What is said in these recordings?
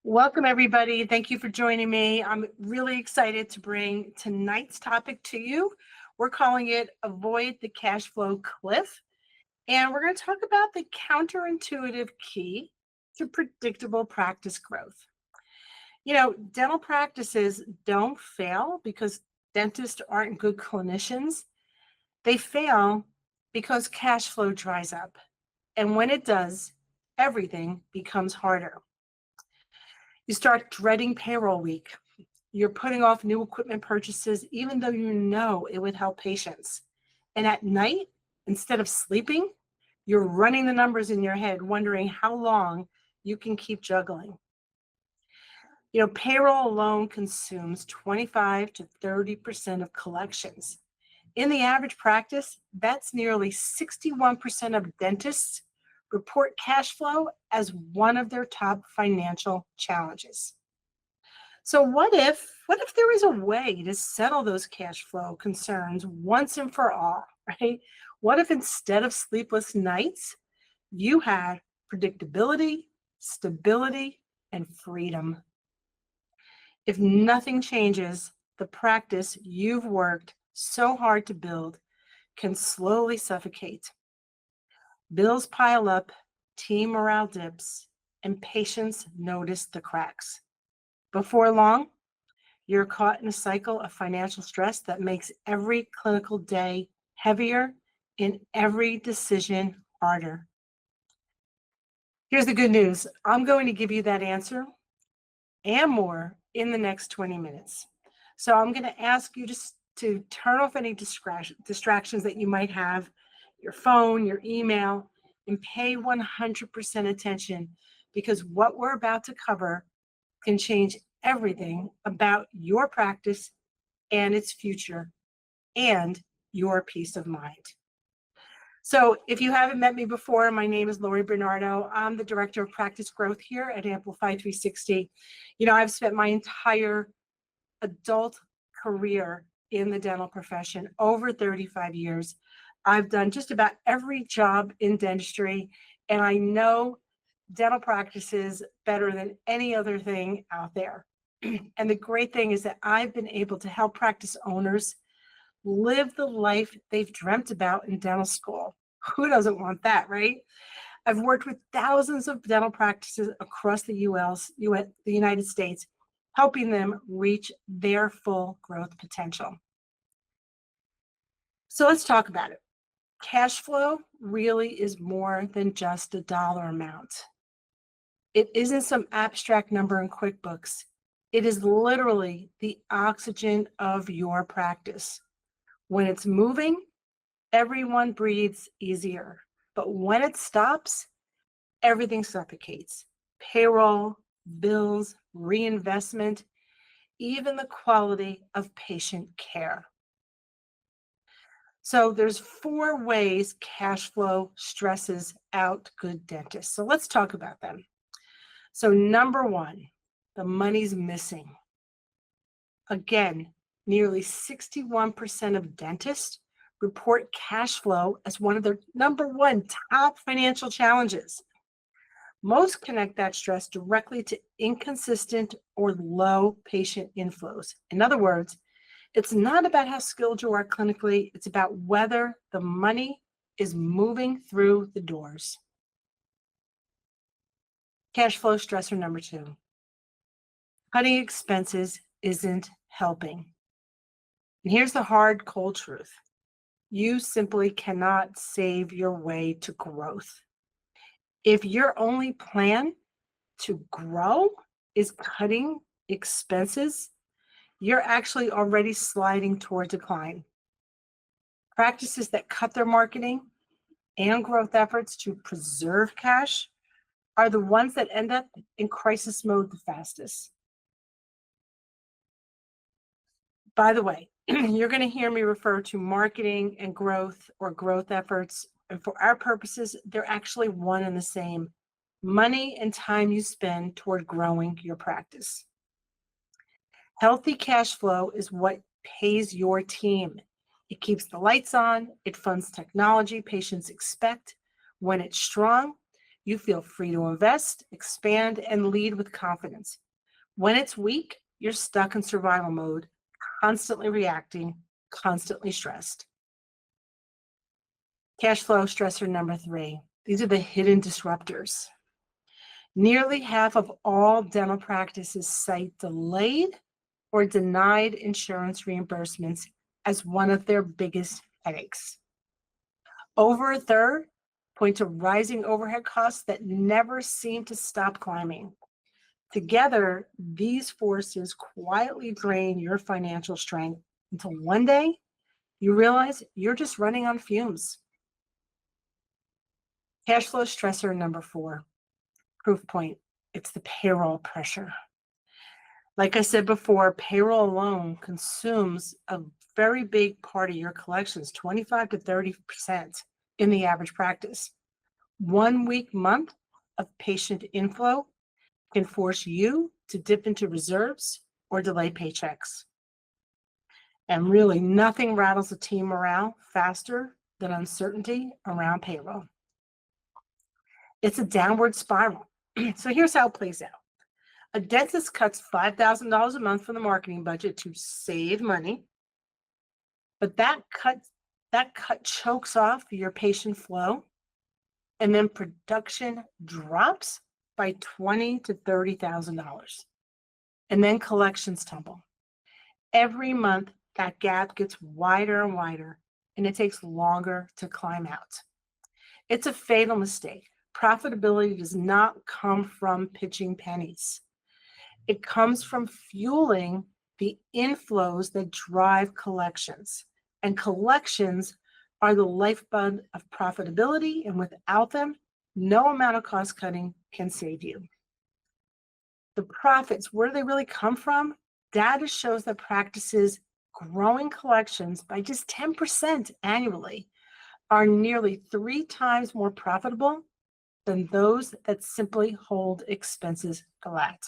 Welcome, everybody. Thank you for joining me. I'm really excited to bring tonight's topic to you. We're calling it Avoid the Cash Flow Cliff. And we're going to talk about the counterintuitive key to predictable practice growth. You know, dental practices don't fail because dentists aren't good clinicians. They fail because cash flow dries up. And when it does, everything becomes harder. You start dreading payroll week. You're putting off new equipment purchases, even though you know it would help patients. And at night, instead of sleeping, you're running the numbers in your head, wondering how long you can keep juggling. You know, payroll alone consumes 25 to 30% of collections. In the average practice, that's nearly 61% of dentists report cash flow as one of their top financial challenges. So what if there is a way to settle those cash flow concerns once and for all, right? What if instead of sleepless nights, you had predictability, stability, and freedom? If nothing changes, the practice you've worked so hard to build can slowly suffocate. Bills pile up, team morale dips, and patients notice the cracks. Before long, you're caught in a cycle of financial stress that makes every clinical day heavier and every decision harder. Here's the good news. I'm going to give you that answer and more in the next 20 minutes. So I'm going to ask you to turn off any distractions that you might have, your phone, your email, and pay 100% attention, because what we're about to cover can change everything about your practice and its future and your peace of mind. So if you haven't met me before, my name is Lori Bernardo. I'm the Director of Practice Growth here at Amplify 360. You know, I've spent my entire adult career in the dental profession, over 35 years. I've done just about every job in dentistry, and I know dental practices better than any other thing out there. And the great thing is that I've been able to help practice owners live the life they've dreamt about in dental school. Who doesn't want that, right? I've worked with thousands of dental practices across the the United States, helping them reach their full growth potential. So let's talk about it. Cash flow really is more than just a dollar amount. It isn't some abstract number in QuickBooks. It is literally the oxygen of your practice. When it's moving, everyone breathes easier. But when it stops, everything suffocates. Payroll, bills, reinvestment, even the quality of patient care. So there's 4 ways cash flow stresses out good dentists. So let's talk about them. So number 1, the money's missing. Again, nearly 61% of dentists report cash flow as one of their number 1 top financial challenges. Most connect that stress directly to inconsistent or low patient inflows. In other words, it's not about how skilled you are clinically, it's about whether the money is moving through the doors. Cash flow stressor number 2. Cutting expenses isn't helping. And here's the hard, cold truth. You simply cannot save your way to growth. If your only plan to grow is cutting expenses, you're actually already sliding toward decline. Practices that cut their marketing and growth efforts to preserve cash are the ones that end up in crisis mode the fastest. By the way, you're going to hear me refer to marketing and growth or growth efforts. And for our purposes, they're actually one and the same. Money and time you spend toward growing your practice. Healthy cash flow is what pays your team. It keeps the lights on. It funds technology patients expect. When it's strong, you feel free to invest, expand, and lead with confidence. When it's weak, you're stuck in survival mode, constantly reacting, constantly stressed. Cash flow stressor number 3. These are the hidden disruptors. Nearly half of all dental practices cite delayed or denied insurance reimbursements as one of their biggest headaches. Over a third point to rising overhead costs that never seem to stop climbing. Together, these forces quietly drain your financial strength until one day you realize you're just running on fumes. Cash flow stressor number 4, proof point. It's the payroll pressure. Like I said before, payroll alone consumes a very big part of your collections, 25 to 30% in the average practice. 1 weak month of patient inflow can force you to dip into reserves or delay paychecks. And really, nothing rattles a team morale faster than uncertainty around payroll. It's a downward spiral. So here's how it plays out. A dentist cuts $5,000 a month from the marketing budget to save money, but that cut chokes off your patient flow, and then production drops by $20,000 to $30,000, and then collections tumble. Every month, that gap gets wider and wider, and it takes longer to climb out. It's a fatal mistake. Profitability does not come from pitching pennies. It comes from fueling the inflows that drive collections. And collections are the lifeblood of profitability, and without them, no amount of cost cutting can save you. The profits, where do they really come from? Data shows that practices growing collections by just 10% annually are nearly 3 times more profitable than those that simply hold expenses flat.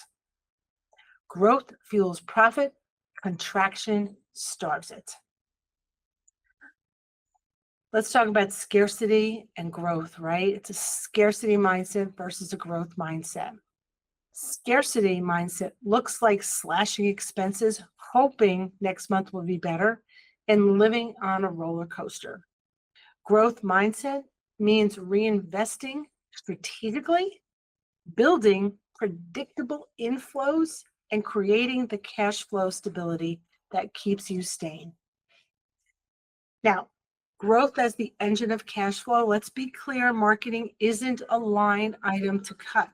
Growth fuels profit, contraction starves it. Let's talk about scarcity and growth, right? It's a scarcity mindset versus a growth mindset. Scarcity mindset looks like slashing expenses, hoping next month will be better, and living on a roller coaster. Growth mindset means reinvesting strategically, building predictable inflows, and creating the cash flow stability that keeps you staying. Now, growth as the engine of cash flow, let's be clear, marketing isn't a line item to cut.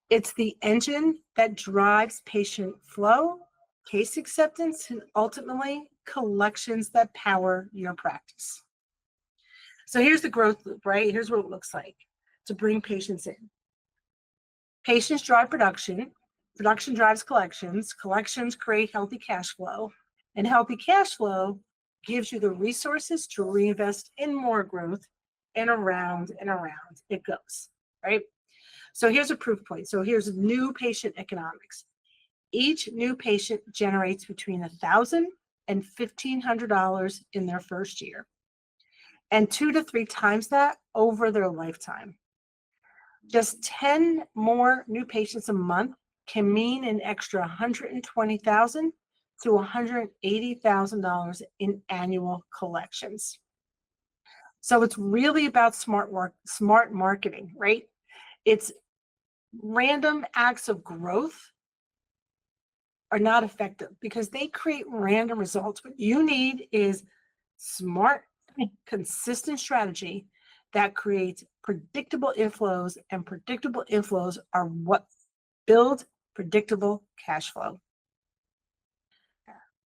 It's the engine that drives patient flow, case acceptance, and ultimately collections that power your practice. So here's the growth loop, right? Here's what it looks like to bring patients in. Patients drive production, production drives collections, collections create healthy cash flow, and healthy cash flow gives you the resources to reinvest in more growth, and around it goes, right? So here's a proof point. So here's new patient economics. Each new patient generates between $1,000 and $1,500 in their first year, and 2 to 3 times that over their lifetime. Just 10 more new patients a month can mean an extra $120,000 to $180,000 in annual collections. So it's really about smart marketing, right? It's random acts of growth are not effective because they create random results. What you need is smart, consistent strategy that creates predictable inflows, and predictable inflows are what build predictable cash flow.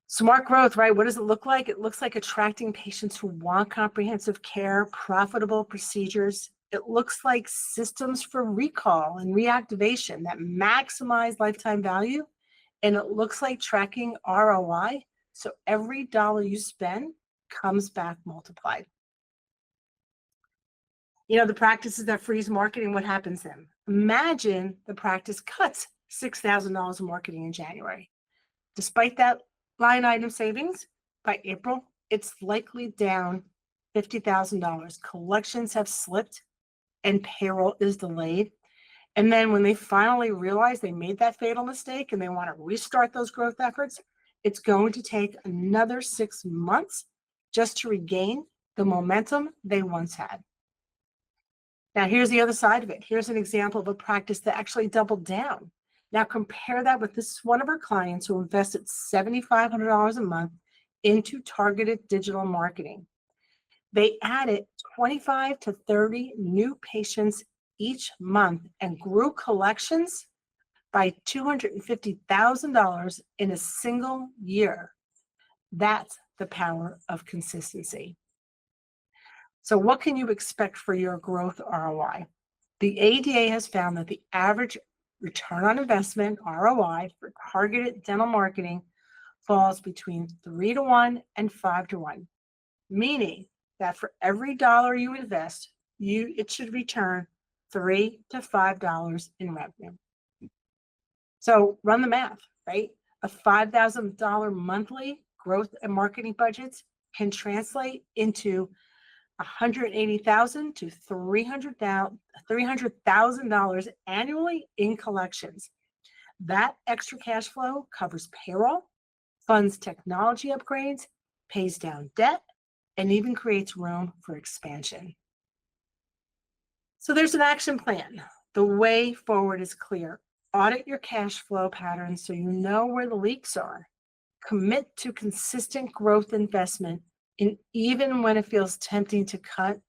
Smart growth, right? What does it look like? It looks like attracting patients who want comprehensive care, profitable procedures. It looks like systems for recall and reactivation that maximize lifetime value. And it looks like tracking ROI. So every dollar you spend comes back multiplied. You know, the practices that freeze marketing, what happens then? Imagine the practice cuts $6,000 in marketing in January. Despite that line item savings, by April, it's likely down $50,000. Collections have slipped and payroll is delayed. And then when they finally realize they made that fatal mistake and they want to restart those growth efforts, it's going to take another 6 months just to regain the momentum they once had. Now, here's the other side of it. Here's an example of a practice that actually doubled down. Now, compare that with this one of our clients who invested $7,500 a month into targeted digital marketing. They added 25 to 30 new patients each month and grew collections by $250,000 in a single year. That's the power of consistency. So what can you expect for your growth ROI? The ADA has found that the average return on investment, ROI, for targeted dental marketing falls between 3 to 1 and 5 to 1, meaning that for every dollar you invest, it should return $3 to $5 in revenue. So run the math, right? A $5,000 monthly growth and marketing budgets can translate into $180,000 to $300,000 annually in collections. That extra cash flow covers payroll, funds technology upgrades, pays down debt, and even creates room for expansion. So there's an action plan. The way forward is clear. Audit your cash flow patterns so you know where the leaks are. Commit to consistent growth investment, and even when it feels tempting to cut,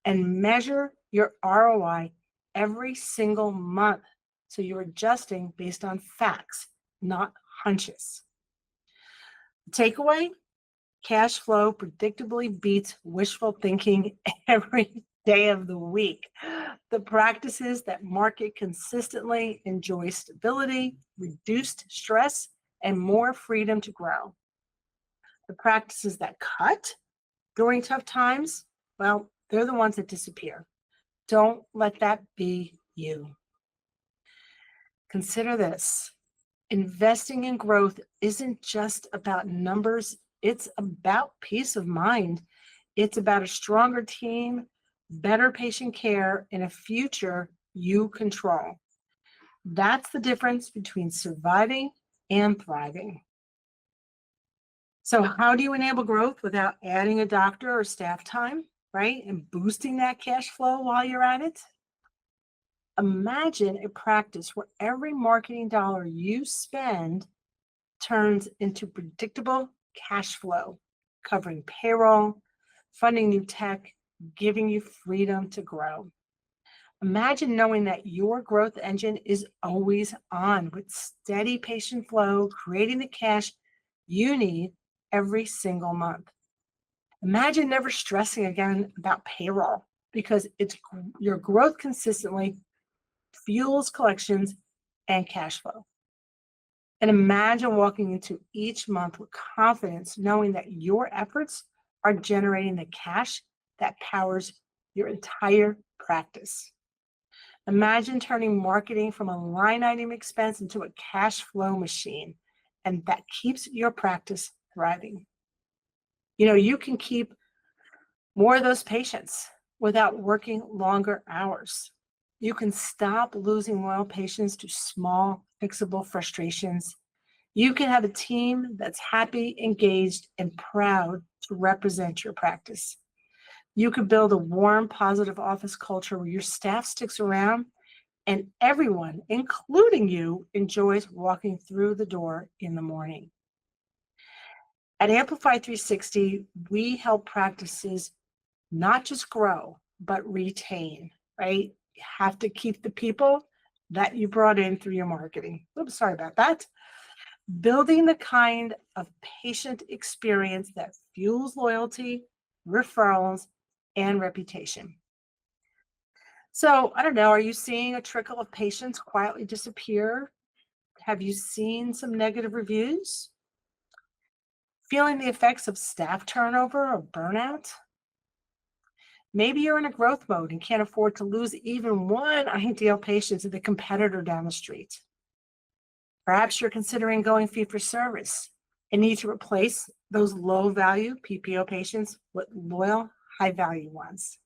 and measure your ROI every single month so you're adjusting based on facts, not hunches. The takeaway: cash flow predictably beats wishful thinking every day of the week. The practices that market consistently enjoy stability, reduced stress, and more freedom to grow. The practices that cut during tough times, well, they're the ones that disappear. Don't let that be you. Consider this. Investing in growth isn't just about numbers, it's about peace of mind. It's about a stronger team, better patient care, and a future you control. That's the difference between surviving and thriving. So how do you enable growth without adding a doctor or staff time, right? And boosting that cash flow while you're at it? Imagine a practice where every marketing dollar you spend turns into predictable cash flow, covering payroll, funding new tech, giving you freedom to grow. Imagine knowing that your growth engine is always on with steady patient flow, creating the cash you need every single month. Imagine never stressing again about payroll because your growth consistently fuels collections and cash flow. And imagine walking into each month with confidence, knowing that your efforts are generating the cash that powers your entire practice. Imagine turning marketing from a line item expense into a cash flow machine, and that keeps your practice thriving. You can keep more of those patients without working longer hours. You can stop losing loyal patients to small, fixable frustrations. You can have a team that's happy, engaged, and proud to represent your practice. You could build a warm, positive office culture where your staff sticks around and everyone, including you, enjoys walking through the door in the morning. At Amplify 360, we help practices not just grow, but retain, right? You have to keep the people that you brought in through your marketing. Oops, sorry about that. Building the kind of patient experience that fuels loyalty, referrals, and reputation. So, I don't know, are you seeing a trickle of patients quietly disappear? Have you seen some negative reviews? Feeling the effects of staff turnover or burnout? Maybe you're in a growth mode and can't afford to lose even one ideal patient to the competitor down the street. Perhaps you're considering going fee for service and need to replace those low value PPO patients with loyal, high value ones.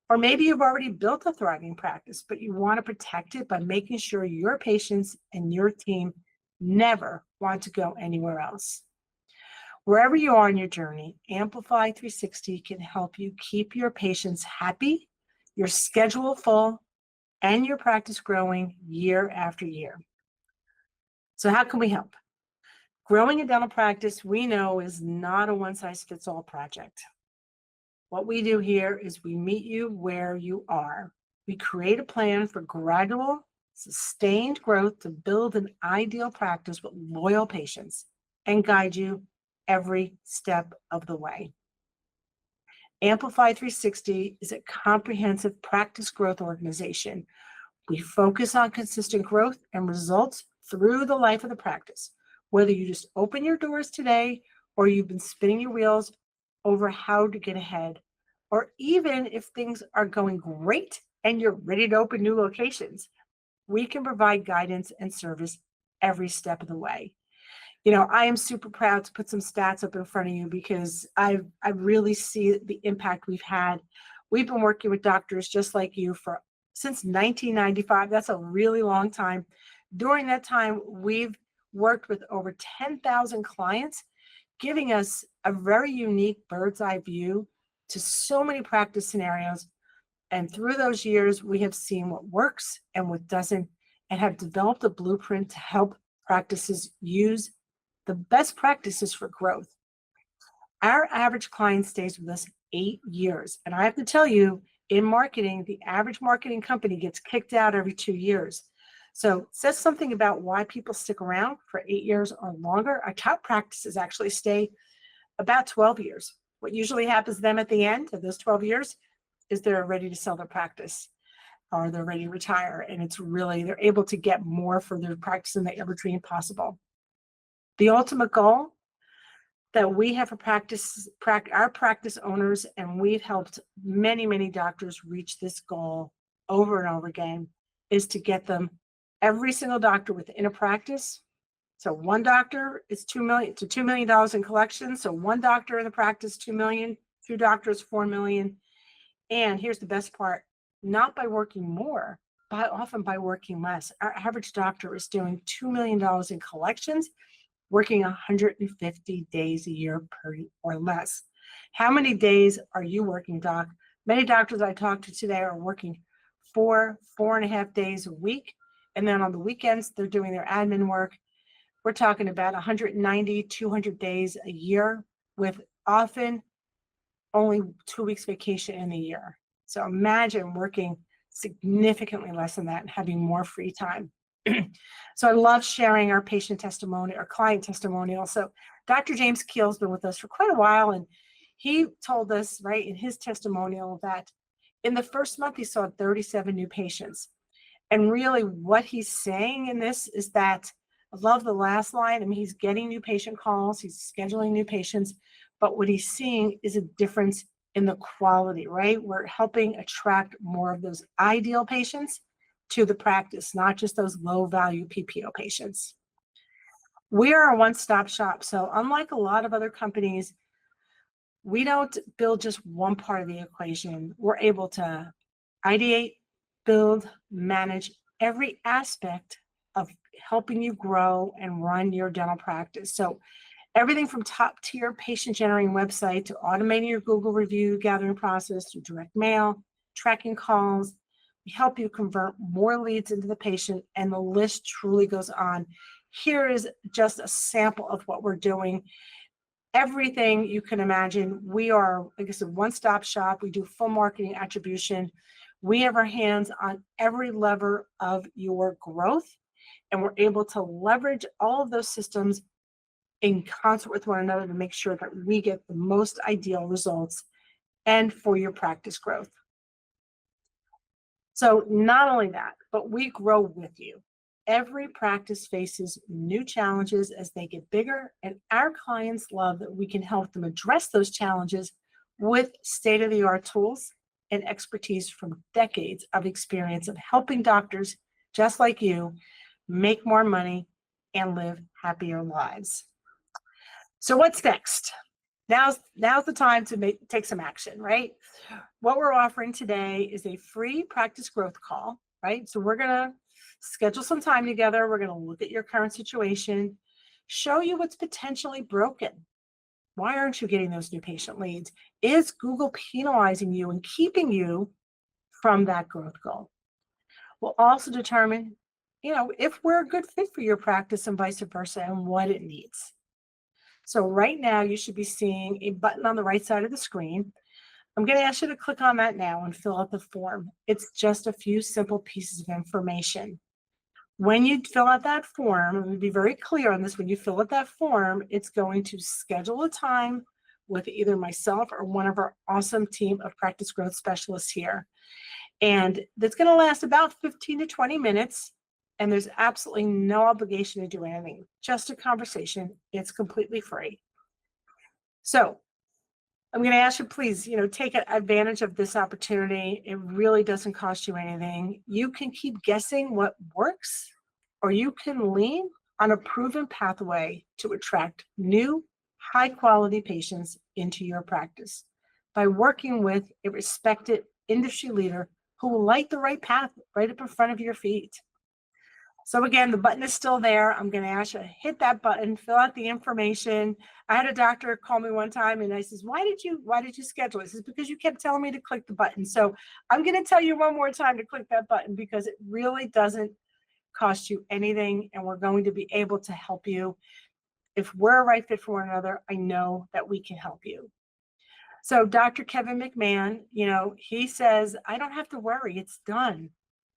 Or maybe you've already built a thriving practice, but you want to protect it by making sure your patients and your team never want to go anywhere else. Wherever you are in your journey, Amplify 360 can help you keep your patients happy, your schedule full, and your practice growing year after year. So how can we help? Growing a dental practice, we know, is not a one-size-fits-all project. What we do here is we meet you where you are. We create a plan for gradual, sustained growth to build an ideal practice with loyal patients and guide you every step of the way. Amplify 360 is a comprehensive practice growth organization. We focus on consistent growth and results through the life of the practice, whether you just open your doors today or you've been spinning your wheels over how to get ahead, or even if things are going great and you're ready to open new locations, we can provide guidance and service every step of the way. I am super proud to put some stats up in front of you because I really see the impact we've had. We've been working with doctors just like you since 1995. That's a really long time. During that time, we've worked with over 10,000 clients, giving us a very unique bird's eye view to so many practice scenarios. And through those years, we have seen what works and what doesn't, and have developed a blueprint to help practices use the best practices for growth. Our average client stays with us 8 years. And I have to tell you, in marketing, the average marketing company gets kicked out every 2 years. So it says something about why people stick around for 8 years or longer. Our top practices actually stay about 12 years. What usually happens to them at the end of those 12 years is they're ready to sell their practice or they're ready to retire. And it's really, they're able to get more for their practice than they ever dreamed possible. The ultimate goal that we have for our practice owners, and we've helped many, many doctors reach this goal over and over again, is to get them, every single doctor within a practice. So one doctor is $2 million in collections. So one doctor in the practice, 2 million, 2 doctors, 4 million. And here's the best part, not by working more, but often by working less. Our average doctor is doing $2 million in collections, working 150 days a year or less. How many days are you working, doc? Many doctors I talked to today are working 4.5 days a week. And then on the weekends, they're doing their admin work. We're talking about 190, 200 days a year, with often only 2 weeks vacation in a year. So imagine working significantly less than that and having more free time. So I love sharing our patient testimony, our client testimonial. So Dr. James Keel's been with us for quite a while, and he told us, right, in his testimonial that in the first month he saw 37 new patients. And really what he's saying in this is that, I love the last line. I mean, he's getting new patient calls, he's scheduling new patients, but what he's seeing is a difference in the quality, right? We're helping attract more of those ideal patients to the practice, not just those low value PPO patients. We are a one-stop shop. So unlike a lot of other companies, we don't build just one part of the equation. We're able to ideate, build, manage every aspect of helping you grow and run your dental practice. So everything from top tier patient generating website to automating your Google review gathering process to direct mail, tracking calls. We help you convert more leads into the patient, and the list truly goes on. Here is just a sample of what we're doing. Everything you can imagine. We are, like I said, one-stop shop. We do full marketing attribution. We have our hands on every lever of your growth, and we're able to leverage all of those systems in concert with one another to make sure that we get the most ideal results and for your practice growth. So not only that, but we grow with you. Every practice faces new challenges as they get bigger, and our clients love that we can help them address those challenges with state-of-the-art tools and expertise from decades of experience of helping doctors just like you make more money and live happier lives. So what's next? Now's the time to take some action, right? What we're offering today is a free practice growth call, right? So we're going to schedule some time together. We're going to look at your current situation, show you what's potentially broken. Why aren't you getting those new patient leads? Is Google penalizing you and keeping you from that growth goal? We'll also determine, if we're a good fit for your practice and vice versa and what it needs. So right now you should be seeing a button on the right side of the screen. I'm going to ask you to click on that now and fill out the form. It's just a few simple pieces of information. When you fill out that form, I'm going to be very clear on this, when you fill out that form, it's going to schedule a time with either myself or one of our awesome team of practice growth specialists here. And that's going to last about 15 to 20 minutes. And there's absolutely no obligation to do anything, just a conversation. It's completely free. So I'm going to ask you, please, take advantage of this opportunity. It really doesn't cost you anything. You can keep guessing what works, or you can lean on a proven pathway to attract new, high-quality patients into your practice by working with a respected industry leader who will light the right path right up in front of your feet. So again, the button is still there. I'm going to ask you to hit that button, fill out the information. I had a doctor call me one time and I says, why did you schedule it? He says, because you kept telling me to click the button. So I'm going to tell you one more time to click that button, because it really doesn't cost you anything, and we're going to be able to help you. If we're a right fit for one another, I know that we can help you. So Dr. Kevin McMahon, he says, I don't have to worry. It's done.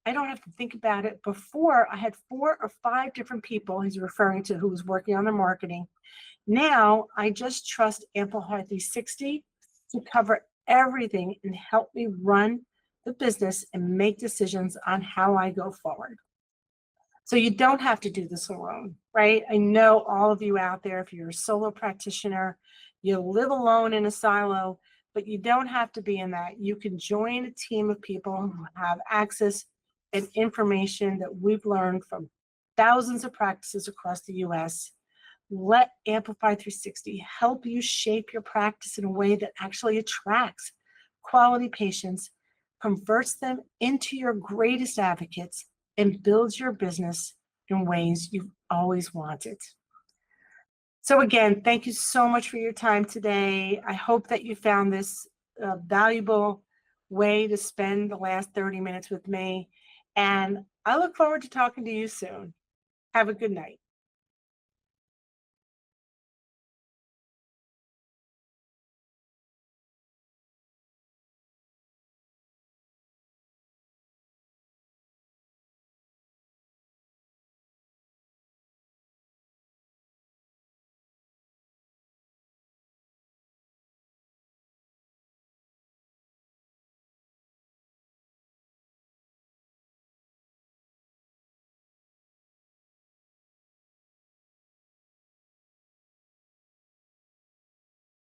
I don't have to think about it. Before, I had 4 or 5 different people he's referring to who was working on the marketing. Now, I just trust Amplify 360 to cover everything and help me run the business and make decisions on how I go forward. So you don't have to do this alone, right? I know all of you out there, if you're a solo practitioner, you live alone in a silo, but you don't have to be in that. You can join a team of people who have access and information that we've learned from thousands of practices across the US. Let Amplify 360 help you shape your practice in a way that actually attracts quality patients, converts them into your greatest advocates, and builds your business in ways you've always wanted. So again, thank you so much for your time today. I hope that you found this valuable way to spend the last 30 minutes with me. And I look forward to talking to you soon. Have a good night.